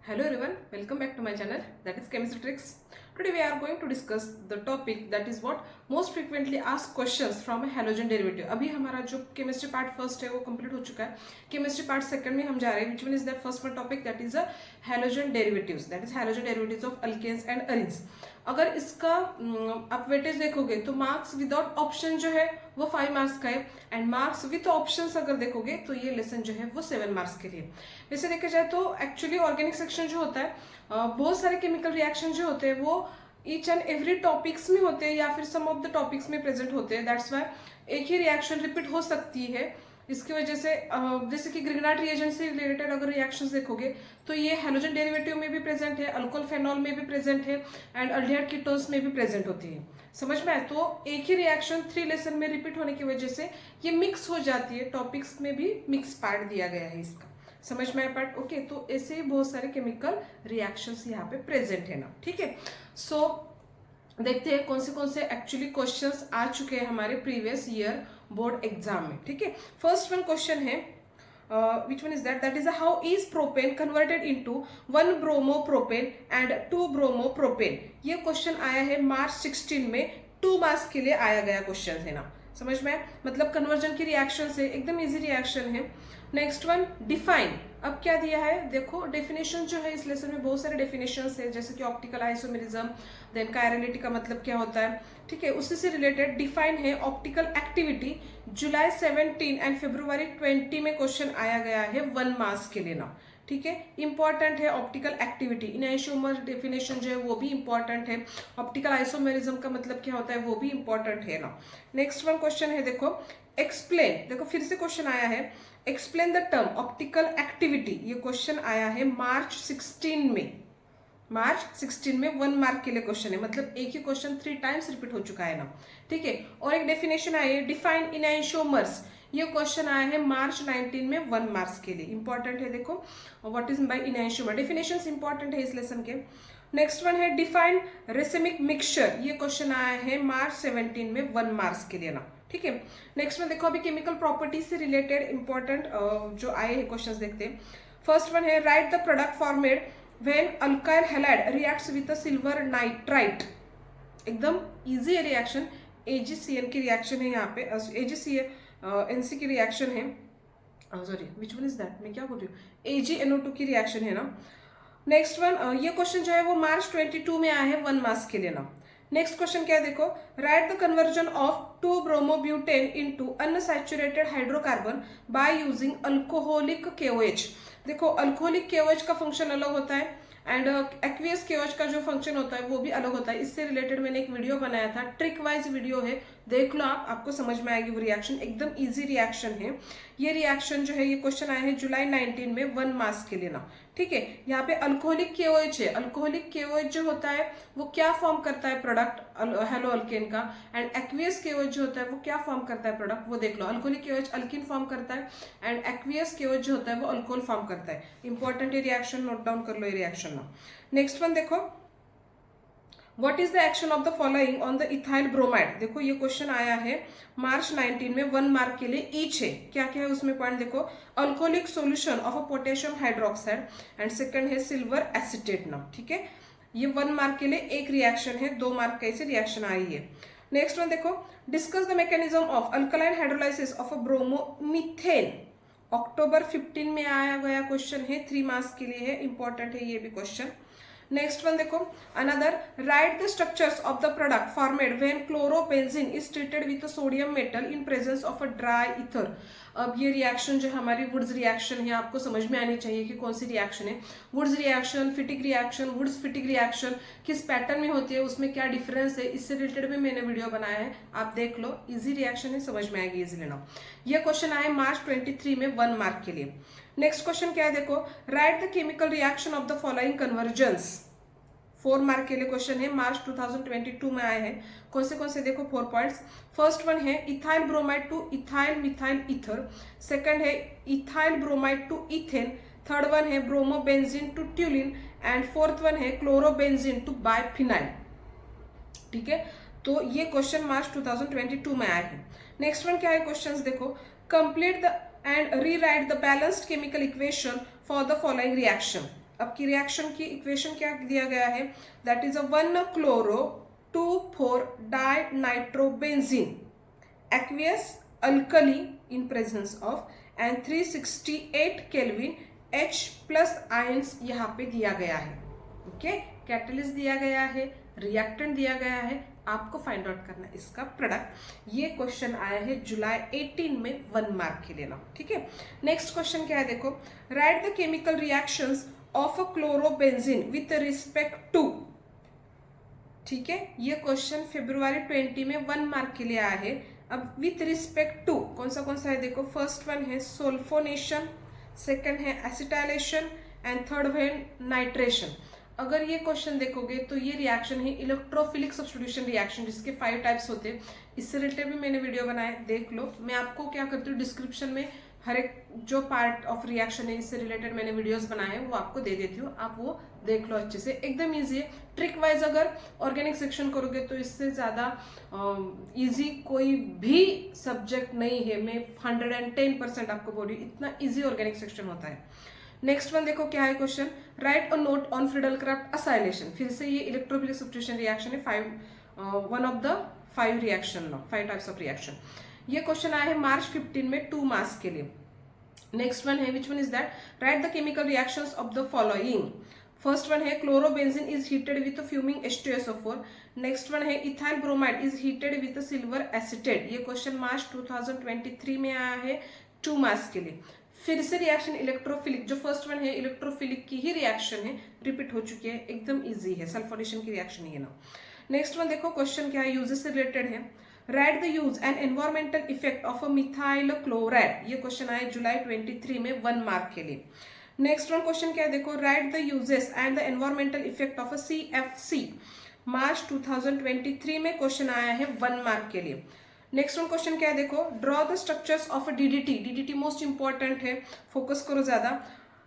Hello everyone, welcome back to my channel, that is Chemistry Tricks. Today we are going to discuss the topic that is what most frequently asked questions from a halogen derivative. अभी हमारा जो chemistry part first है वो complete हो चुका है. Chemistry part second में हम जा रहे हैं. Which one is that first one topic, that is a halogen derivatives, that is halogen derivatives of alkanes and arenes. अगर इसका आप वेटेज देखोगे तो मार्क्स विदाउट ऑप्शन जो है वो 5 मार्क्स का है एंड मार्क्स विद ऑप्शंस अगर देखोगे तो ये लेसन जो है वो 7 मार्क्स के लिए. वैसे देखा जाए तो एक्चुअली ऑर्गेनिक सेक्शन जो होता है बहुत सारे केमिकल रिएक्शन जो होते हैं वो ईच एंड एवरी टॉपिक्स में होते हैं या फिर सम ऑफ द टॉपिक्स में प्रेजेंट होते हैं. दैट्स वाई एक ही रिएक्शन रिपीट हो सकती है. इसकी वजह से जैसे कि ग्रिग्नाट रिएजेंट से रिलेटेड अगर रिएक्शंस देखोगे तो ये हैलोजन डेरिवेटिव में भी प्रेजेंट है, अल्कोहल फेनॉल में भी प्रेजेंट है एंड अल्डिहाइड कीटोन्स में भी प्रेजेंट होती है. समझ में आए तो एक ही रिएक्शन 3 लेसन में रिपीट होने की वजह से ये मिक्स हो जाती है. टॉपिक्स में भी मिक्स पार्ट दिया गया है इसका. समझ में आया पार्ट? ओके, तो ऐसे ही बहुत सारे केमिकल रिएक्शंस यहाँ पे प्रेजेंट है ना. ठीक है, सो देखते हैं कौन से एक्चुअली क्वेश्चंस आ चुके हैं हमारे प्रीवियस ईयर बोर्ड एग्जाम में. ठीक है, फर्स्ट वन क्वेश्चन है which one is that is how is propane converted into 1 bromopropane and 2 bromopropane. ये क्वेश्चन आया है मार्च 16 में 2 मार्क्स के लिए आया गया क्वेश्चन है ना. समझ में, मतलब कन्वर्जन की रिएक्शन से एकदम इजी रिएक्शन है. Next one define. अब क्या दिया है देखो, डेफिनेशन जो है इस लेसन में बहुत सारे डेफिनेशन है जैसे कि ऑप्टिकल आइसोमेरिज्म, देन कायरलिटी का मतलब क्या होता है. ठीक है, उसी से रिलेटेड डिफाइन है ऑप्टिकल एक्टिविटी. जुलाई 17 एंड फरवरी 20 में क्वेश्चन आया गया है 1 मार्क्स के लिए ना. ठीक है, इंपॉर्टेंट है ऑप्टिकल एक्टिविटी. इनआइसोमर डेफिनेशन जो है वो भी इंपॉर्टेंट है. ऑप्टिकल आइसोमेरिज्म का मतलब क्या होता है वो भी इंपॉर्टेंट है ना. नेक्स्ट वन क्वेश्चन है देखो एक्सप्लेन. देखो फिर से क्वेश्चन आया है explain the term optical activity. ये क्वेश्चन आया है मार्च 16 में. मार्च 16 में 1 मार्क के लिए क्वेश्चन है, मतलब एक ही क्वेश्चन 3 टाइम्स रिपीट हो चुका है ना. ठीक है, और एक डेफिनेशन आई है डिफाइन इनआइसोमर्स. ये क्वेश्चन आया है मार्च 19 में 1 मार्क्स के लिए. इंपॉर्टेंट है देखो व्हाट इज बाय इनआइसोमर. डेफिनेशंस इंपॉर्टेंट है इस लेसन के. नेक्स्ट वन है डिफाइन रेसिमिक मिक्सचर. ये क्वेश्चन आया है मार्च 17 में 1 मार्क्स के लिए ना. ठीक है, नेक्स्ट में देखो अभी केमिकल प्रॉपर्टीज से रिलेटेड इंपॉर्टेंट जो आए हैं क्वेश्चंस देखते हैं. फर्स्ट वन है right the product formed when alkyl halide reacts with a silver nitrite. एकदम इजी है रिएक्शन. AgCN की रिएक्शन है यहाँ पे, AgCNC की रिएक्शन है. Sorry which one is that, मैं क्या बोल रही हूँ, AgNO2 की रिएक्शन है ना. नेक्स्ट वन ये क्वेश्चन जो है वो मार्च 22 में आया है 1 मार्क्स के लिए ना. नेक्स्ट क्वेश्चन क्या है देखो write the conversion of 2 bromobutane into unsaturated hydrocarbon by using alcoholic KOH. देखो अल्कोहलिक KOH का फंक्शन अलग होता है एंड एक्वियस KOH का जो फंक्शन होता है वो भी अलग होता है. इससे रिलेटेड मैंने एक वीडियो बनाया था, ट्रिक वाइज वीडियो है, देख लो आपको समझ में आएगी वो रिएक्शन. एकदम इजी रिएक्शन है ये रिएक्शन जो है. ये क्वेश्चन आया है जुलाई 19 में 1 मार्क्स के लिए ना. ठीक है, यहाँ पे अल्कोहलिक KOH है. अल्कोहलिक KOH जो होता है वो क्या फॉर्म करता है प्रोडक्ट हेलो अल्केन का, एंड एक्वियस KOH जो होता है वो क्या फॉर्म करता है प्रोडक्ट वो देख लो. अल्कोहलिक KOH अल्किन फॉर्म करता है एंड एक्वियस KOH जो होता है वो अल्कोहल फॉर्म करता है. इंपॉर्टेंट ये रिएक्शन, नोट डाउन कर लो ये रिएक्शन ना. नेक्स्ट वन देखो what is the action of the following on the ethyl bromide. देखो ये क्वेश्चन आया है मार्च 19 में 1 मार्क के लिए ईच है. क्या क्या है उसमें पॉइंट देखो, alcoholic solution of a potassium hydroxide and second है सिल्वर एसिटेट ना. ठीक है, ये 1 मार्क के लिए एक रिएक्शन है, 2 मार्क का ऐसे रिएक्शन आई है. नेक्स्ट वन देखो discuss the mechanism of alkaline hydrolysis of a bromomethane. अक्टूबर 15 में आया गया क्वेश्चन है, 3 मार्क्स के लिए है. इंपॉर्टेंट है ये भी क्वेश्चन. नेक्स्ट वन देखो another right the structures of the product formed when chlorobenzene is treated with sodium metal in presence of a dry ether. अब ये रिएक्शन जो हमारी वुड्स रिएक्शन है आपको समझ में आनी चाहिए कि कौन सी रिएक्शन है. Wurtz reaction, Fittig reaction, Wurtz Fittig reaction किस पैटर्न में होती है, उसमें क्या डिफरेंस है, इससे रिलेटेड भी मैंने वीडियो बनाया है, आप देख लो. इजी रिएक्शन है, समझ में आएगी इजीली ना. ये क्वेश्चन आए मार्च 23 में 1 मार्क के लिए. नेक्स्ट क्वेश्चन क्या है देखो write the chemical reaction of the following convergence. 4 mark के लिए क्वेश्चन है, मार्च 2022 में आए हैं. कौन से देखो 4 पॉइंट्स. फर्स्ट वन है ethyl bromide to ethyl methyl ether. Second है ethyl bromide to ethane. Third one है bromobenzene to toluene and fourth one है क्लोरोबेंजीन टू बाइफिनाइल. ठीक है, तो ये क्वेश्चन मार्च 2022 में आए हैं. नेक्स्ट वन क्या है क्वेश्चंस देखो complete the and rewrite the balanced chemical equation for the following reaction. आपकी रिएक्शन की इक्वेशन क्या दिया गया है, that is a 1 chloro 2,4 dinitrobenzene aqueous alkali in presence of and 368 kelvin H plus ions यहाँ पे दिया गया है। ओके, कैटलिस्ट दिया गया है, रिएक्टेंट दिया गया है, आपको फाइंड आउट करना इसका प्रोडक्ट। ये क्वेश्चन आया है जुलाई 18 में 1 मार्क के लेना। ठीक है, नेक्स्ट क्वेश्चन क्या है देखो, write the chemical reactions of a chlorobenzene with respect to. ठीक है, ये क्वेश्चन फरवरी 20 में 1 मार्क के लिए आया है। अब विथ रिस्पेक्ट टू कौन सा है देखो, फर्स्ट वन है सल्फोनेशन, सेकंड है एसिटाइलेशन एंड थर्ड है नाइट्रेशन। अगर ये क्वेश्चन देखोगे तो ये रिएक्शन है इलेक्ट्रोफिलिक सब्स्टिट्यूशन रिएक्शन, जिसके 5 टाइप्स होते हैं। इससे रिलेटेड भी मैंने वीडियो बनाया, देख लो। मैं आपको क्या करती हूँ, डिस्क्रिप्शन में हर एक जो पार्ट ऑफ रिएक्शन है इससे रिलेटेड मैंने वीडियोस बनाए हैं वो आपको दे देती हूँ, आप वो देख लो अच्छे से। एकदम इजी है, ट्रिक वाइज अगर ऑर्गेनिक सेक्शन करोगे तो इससे ज़्यादा इजी कोई भी सब्जेक्ट नहीं है। मैं 110% आपको बोल रही हूँ, इतना इजी ऑर्गेनिक सेक्शन होता है। नेक्स्ट वन देखो क्या है question, write a note on Friedel Crafts acylation. फिर से ये इलेक्ट्रोफिलिक सब्स्टिट्यूशन रिएक्शन है, one of the 5 reaction, 5 types of reaction. ये क्वेश्चन आया है मार्च 15 में 2 मार्क्स के लिए। नेक्स्ट वन है, which one is that, write the chemical reactions of the following. First one है chlorobenzene is heated with fuming H2SO4। Next one है ethyl bromide is heated with silver acetate. ये question मार्च 2023 में आया है 2 marks के लिए। फिर से रिएक्शन इलेक्ट्रोफिलिक, जो फर्स्ट वन है इलेक्ट्रोफिलिक की ही रिएक्शन है, रिपीट हो चुकी है, एकदम इजी है, सल्फोनेशन की रिएक्शन ही है ना। नेक्स्ट वन देखो क्वेश्चन क्या है, यूजेस से रिलेटेड है, right the use and environmental effect of a methyl chloride. ये क्वेश्चन आया जुलाई 23 में 1 मार्क के लिए। नेक्स्ट वन क्वेश्चन क्या है देखो, write the uses and the environmental effect of a CFC। मार्च 2023 में क्वेश्चन आया है 1 मार्क के लिए। नेक्स्ट वन क्वेश्चन क्या है देखो, draw the structures of DDT। DDT most important है, फोकस करो ज्यादा।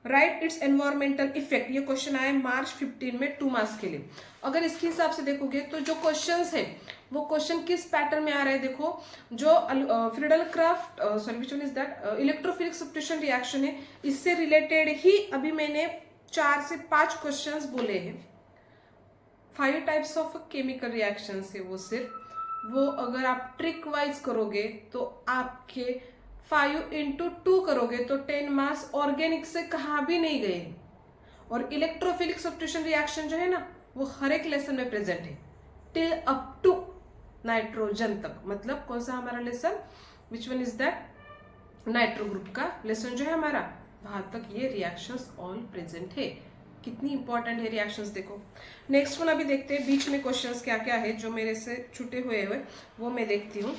Right it's environmental effect. ये क्वेश्चन आया मार्च 15 में 2 मार्क्स के लिए। अगर इसके हिसाब से देखोगे तो जो क्वेश्चंस है वो क्वेश्चन किस पैटर्न में आ रहे हैं देखो, जो Friedel Crafts which one is that electrophilic substitution reaction है, इससे रिलेटेड ही अभी मैंने 4 से 5 क्वेश्चंस बोले हैं। 5 टाइप्स ऑफ केमिकल रिएक्शंस है वो, सिर्फ वो अगर आप ट्रिक वाइज करोगे तो आपके 5 into 2 करोगे तो 10 मार्क्स ऑर्गेनिक से कहाँ भी नहीं गए। और इलेक्ट्रोफिलिक सब्स्टिट्यूशन रिएक्शन जो है ना वो हर एक लेसन में प्रेजेंट है, टिल अप टू नाइट्रोजन तक। मतलब कौन सा हमारा lesson, which one is that, nitro group का लेसन जो है हमारा, वहां तक ये रिएक्शंस ऑल प्रेजेंट है। कितनी इंपॉर्टेंट है रिएक्शंस देखो। नेक्स्ट वन अभी देखते हैं बीच में क्वेश्चंस क्या क्या है जो मेरे से छूटे हुए वो मैं देखती हूँ।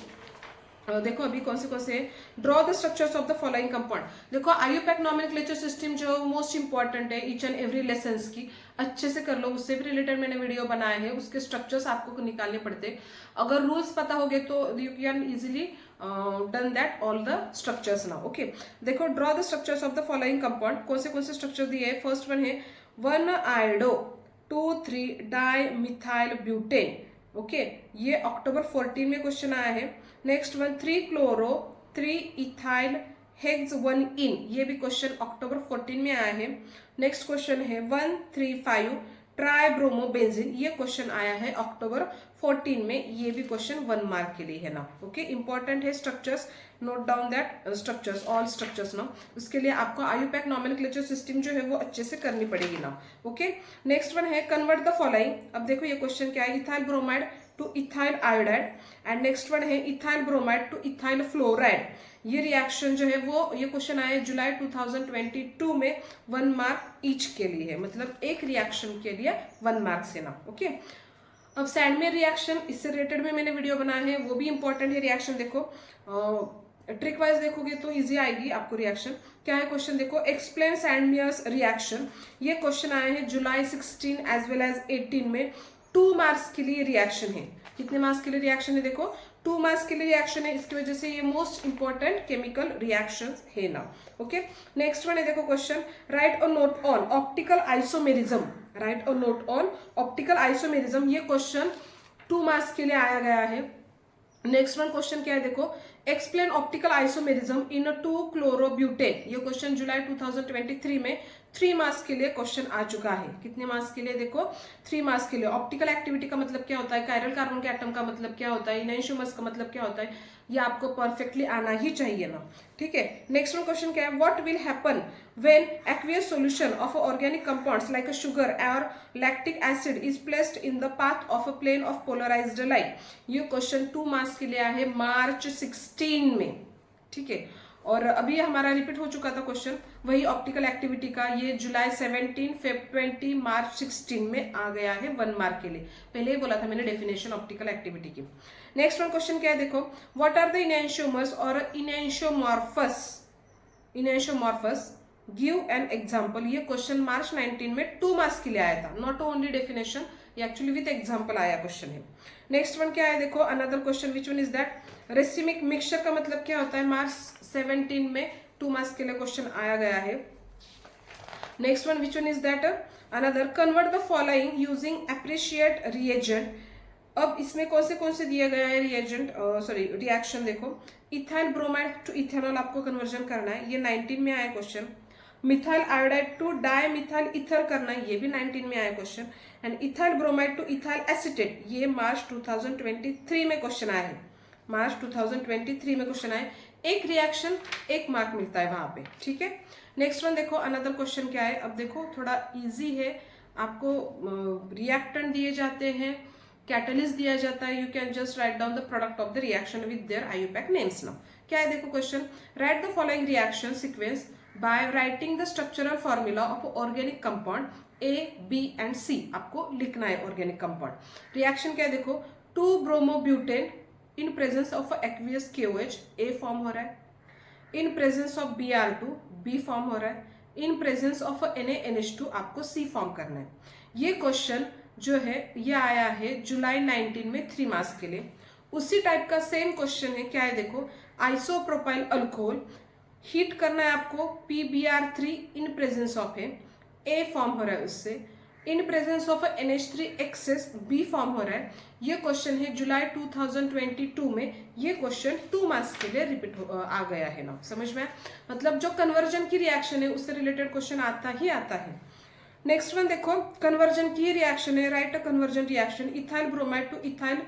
देखो अभी कौन से draw the structures of the following compound. देखो आईयूपैक नॉमेनक्लेचर सिस्टम जो मोस्ट इंपॉर्टेंट है ईच एंड एवरी लेसन्स की, अच्छे से कर लो, उससे भी रिलेटेड मैंने वीडियो बनाए हैं, उसके स्ट्रक्चर्स आपको निकालने पड़ते। अगर रूल्स पता हो गए तो you can easily done that all the structures now. Okay, देखो draw the structures of the following compound. कौन से स्ट्रक्चर दिए है, फर्स्ट वन है 1 iodo 2,3 di methyl butane. Okay, ये अक्टूबर 14 में क्वेश्चन आया है। Next one 3 chloro 3 ethyl hex 1 ene, ये भी क्वेश्चन अक्टूबर 14 में आया है। नेक्स्ट क्वेश्चन है 1,3,5 ट्राइब्रोमोबेंजीन, ये क्वेश्चन आया है अक्टूबर 14 में, ये भी क्वेश्चन 1 मार्क के लिए है ना। ओके, इंपॉर्टेंट है structures, note down that structures, all structures ना। उसके लिए आपको आईयूपैक नॉमेनक्लेचर सिस्टम जो है वो अच्छे से करनी पड़ेगी ना। ओके, नेक्स्ट वन है कन्वर्ट द फॉलोइंग। अब देखो ये क्वेश्चन क्या है, ethyl bromide to ethyl iodide and next one है ethyl bromide to ethyl fluoride. ये रिएक्शन जो है वो, ये क्वेश्चन आया जुलाई 2022 में 1 मार्क ईच के लिए है, मतलब एक रिएक्शन के लिए 1 मार्क से ना। ओके, अब सैंडमेयर रिएक्शन, इससे रिलेटेड में मैंने वीडियो बनाया है, वो भी इंपॉर्टेंट है रिएक्शन। देखो ट्रिक वाइज देखोगे तो इजी आएगी आपको रिएक्शन। क्या है क्वेश्चन देखो, एक्सप्लेन सैंडमेयर्स रिएक्शन। ये क्वेश्चन आया है जुलाई 16 एज वेल एज 18 में, 2 मार्क्स के लिए रिएक्शन है। कितने मार्क्स के लिए रिएक्शन है देखो, 2 मार्क्स के लिए रिएक्शन है, इसकी वजह से ये मोस्ट इंपॉर्टेंट केमिकल रिएक्शंस है ना। ओके, नेक्स्ट वन है देखो question, write a note on optical isomerism. Right a note on optical isomerism, ये क्वेश्चन 2 मार्क्स के लिए आया गया है। नेक्स्ट वन क्वेश्चन क्या है देखो, explain optical isomerism in 2 chlorobutane. ये क्वेश्चन जुलाई 2023 में 3 मार्क्स के लिए क्वेश्चन आ चुका है। कितने मार्क्स के लिए? देखो 3 मार्क्स के लिए। ऑप्टिकल एक्टिविटी का मतलब क्या होता है, कायरल कार्बन के एटम का मतलब क्या होता है, इनैनियोमर्स का मतलब क्या होता है, ये आपको परफेक्टली आना ही चाहिए ना, ठीक है। नेक्स्ट वन क्वेश्चन क्या है, what will happen when aqueous solution of organic compounds like a sugar और lactic acid is placed in the path of a plane of polarised light. ये क्वेश्चन 2 मार्क्स के लिए आया है मार्च 16 में, ठीक है। और अभी हमारा रिपीट हो चुका था क्वेश्चन वही ऑप्टिकल एक्टिविटी का, ये जुलाई 17, फेब 20, मार्च 16 में आ गया है 1 मार्क के लिए। पहले ही बोला था मैंने डेफिनेशन ऑप्टिकल एक्टिविटी की। नेक्स्ट वन क्वेश्चन क्या है, देखो व्हाट आर द इनैनियोमर्स और इनैनियोमॉर्फस गिव एन एग्जाम्पल। ये क्वेश्चन मार्च 19 में 2 मार्क्स के लिए आया था, नॉट ओनली डेफिनेशन, ये एक्चुअली विद एग्जाम्पल आया क्वेश्चन है। नेक्स्ट वन क्या है, देखो another question which one is that, racemic mixture का मतलब क्या होता है, मार्च 17 में 2 मार्क्स के लिए क्वेश्चन आया गया है। Next one which one is that, another convert the following using appropriate reagent. अब इसमें कौन से दिया गया है रिएजेंट, सॉरी रिएक्शन, देखो इथाइल ब्रोमाइड टू इथेनॉल आपको कन्वर्जन करना है, ये 19 में आया question. Methyl iodide to dimethyl ether करना है, ये भी 19 में आया question. And ethyl bromide to ethyl acetate, ये मार्च 2023 में क्वेश्चन आया है, मार्च 2023 में क्वेश्चन आए। एक रिएक्शन 1 मार्क मिलता है वहां पे, ठीक है। नेक्स्ट वन देखो अनदर क्वेश्चन क्या है, अब देखो थोड़ा इजी है, आपको रिएक्टेंट दिए जाते हैं, कैटलिस्ट दिया जाता है, you can just write down the product of the reaction with their IUPAC names. Now क्या है, देखो question, right the following reaction sequence by writing the structural formula of organic compound A, B and C। आपको लिखना है organic compound. Reaction क्या है, देखो 2 bromobutane in presence of aqueous KOH, A form हो रहा है। इन presence of Br2, B form हो रहा है। इन प्रेजेंस ऑफ NaNH2 आपको C फॉर्म करना है। ये क्वेश्चन जो है ये आया है जुलाई 19 में 3 मार्क्स के लिए। उसी टाइप का सेम क्वेश्चन है, क्या है देखो, आइसोप्रोपाइल अल्कोहल हीट करना है आपको, PBr3 in presence of A form हो रहा है उससे, in presence of NH3 excess B form हो रहा है। ये क्वेश्चन है जुलाई 2022 में, ये क्वेश्चन 2 मार्क्स के लिए रिपीट आ गया है ना, समझ में। मतलब जो कन्वर्जन की रिएक्शन है उससे रिलेटेड क्वेश्चन आता ही आता है। नेक्स्ट वन देखो, कन्वर्जन की रिएक्शन है, right a conversion reaction ethyl bromide to ethyl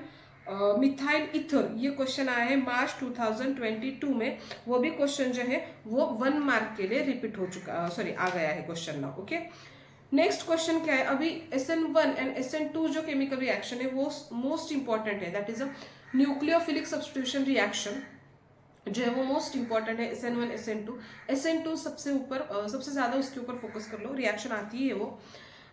methyl ether. ये क्वेश्चन आया है मार्च 2022 में, वो भी क्वेश्चन जो है वो 1 मार्क के लिए रिपीट हो चुका, सॉरी आ गया है क्वेश्चन ना, ओके। नेक्स्ट क्वेश्चन क्या है, अभी SN1 एंड SN2 जो केमिकल रिएक्शन है वो मोस्ट इंपॉर्टेंट है, that is a nucleophilic substitution reaction जो है वो मोस्ट इंपॉर्टेंट है। SN1 SN2 सबसे ऊपर, सबसे ज्यादा उसके ऊपर फोकस कर लो, रिएक्शन आती है वो।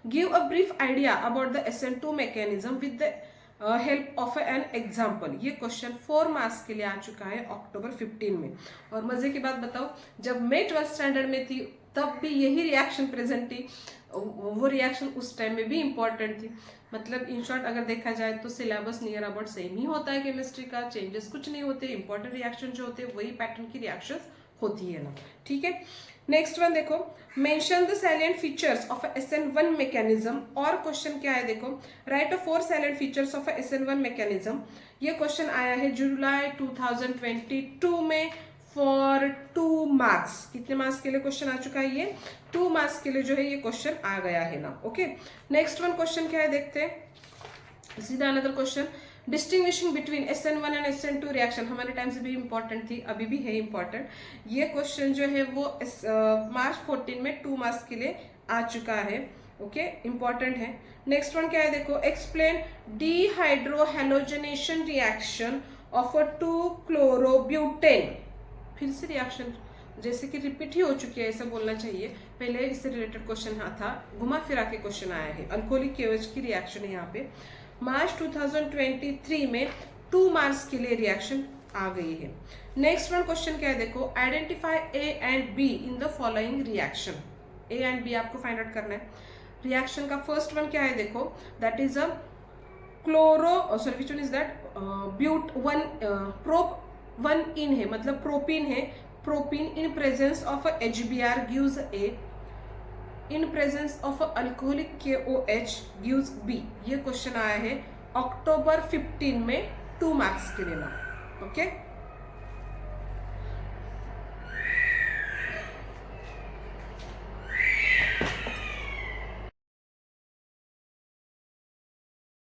Give a brief idea about the SN2 mechanism with the help of an example. ये क्वेश्चन 4 मार्क्स के लिए आ चुका है अक्टूबर 15 में। और मजे की बात बताओ, जब मैं 12th स्टैंडर्ड में थी तब भी यही रिएक्शन प्रेजेंट थी, वो रिएक्शन उस टाइम में भी इंपॉर्टेंट थी। मतलब इन शॉर्ट अगर देखा जाए तो सिलेबस नियर अबाउट सेम ही होता है केमिस्ट्री का, चेंजेस कुछ नहीं होते, इंपॉर्टेंट रिएक्शन जो होते हैं वही पैटर्न की रिएक्शन होती है ना, ठीक है। नेक्स्ट वन देखो, mention the salient features of SN1 mechanism. और क्वेश्चन क्या है देखो, right 4 salient features of SN1 mechanism. ये क्वेश्चन आया है जुलाई 2022 में फॉर 2 मार्क्स। कितने मार्क्स के लिए क्वेश्चन आ चुका है, ये 2 मार्क्स के लिए जो है ये क्वेश्चन आ गया है ना, ओके। नेक्स्ट वन क्वेश्चन क्या है देखते हैं, सीधा another question, distinguishing between SN1 and SN2 reaction. हमारे टाइम से भी इंपॉर्टेंट थी, अभी भी है इंपॉर्टेंट। ये क्वेश्चन जो है वो मार्च 14 में 2 मार्क्स के लिए आ चुका है, ओके, इंपॉर्टेंट है। नेक्स्ट वन क्या है देखो, explain dehydrohalogenation reaction of 2 chlorobutane. फिर से रिएक्शन जैसे कि रिपीट ही हो चुकी है ऐसा बोलना चाहिए, पहले इससे रिलेटेड क्वेश्चन था, घुमा फिरा के क्वेश्चन आया है। अल्कोहलिक KOH की रिएक्शन है यहाँ पे, मार्च 2023 में 2 मार्क्स के लिए रिएक्शन आ गई है। नेक्स्ट वन क्वेश्चन क्या है देखो, identify A and B in the following reaction. A and B आपको फाइंड आउट करना है। रिएक्शन का फर्स्ट वन क्या है देखो, that is a chloro, sorry which one is that, but 1 prop 1 ene है, मतलब प्रोपीन है। Propene in presence of HBr gives A, in presence of alcoholic KOH gives B। ये क्वेश्चन आया है अक्टूबर 15 में 2 मार्क्स के लिए ना, ओके।